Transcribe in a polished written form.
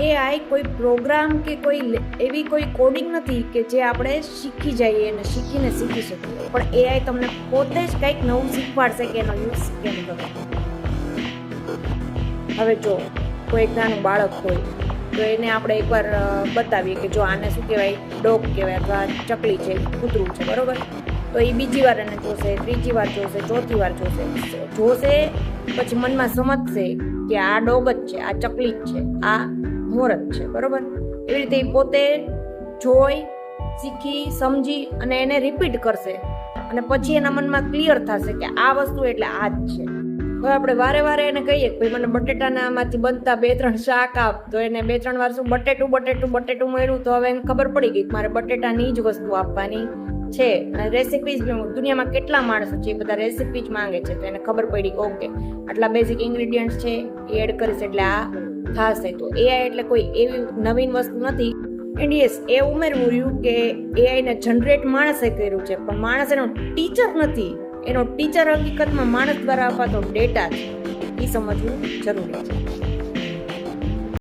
AI કોઈ programme કે કોઈ એવી કોઈ કોડિંગ નથી કે જે આપણે શીખી જઈએ અને શીખીને શીખી શકીએ, પણ એઆઈ તમને પોતે જ કંઈક નવું શીખવાડશે કે એનો યુઝ કેમ કરવો. હવે જો કોઈ એક નાનું બાળક હોય તો એને આપણે એકવાર બતાવીએ કે જો આને શું કહેવાય, ડોગ કહેવાય અથવા ચકલી છે, કૂતરું છે, બરાબર. તો એ બીજી વાર એને જોશે, ત્રીજી વાર જોશે, ચોથી વાર જોશે, પછી મનમાં સમજશે કે આ ડોગ જ છે, આ ચકલી જ છે, આ મોર જ છે, બરાબર. એવી રીતે એ પોતે જોઈ, શીખી, સમજી અને એને રિપીટ કરશે અને પછી એના મનમાં ક્લિયર થશે કે આ વસ્તુ એટલે આ જ છે. હવે આપણે વારે વારે એને કહીએ કે ભાઈ મને બટેટાનામાંથી બનતા 2-3 શાક આપ, તો એને 2-3 વાર શું બટેટું મળ્યું તો હવે એને ખબર પડી ગઈ કે મારે બટેટાની જ વસ્તુ આપવાની છે. અને રેસિપીઝ દુનિયામાં કેટલા માણસો છે એ બધા રેસિપી જ માંગે છે, તો એને ખબર પડી કે ઓકે આટલા બેઝિક ઇન્ગ્રીડિયન્ટ્સ છે એ એડ કરીશ એટલે આ થશે. તો એઆઈ એટલે કોઈ એવી નવીન વસ્તુ નથી. એન્ડ યસ, એ ઉમેરવું રહ્યું કે એઆઈને જનરેટ માણસે કર્યું છે, પણ માણસ એનો ટીચર નથી. એનો ટીચર હકીકતમાં માણસ દ્વારા અપાતો ડેટા છે, એ સમજવું જરૂરી છે.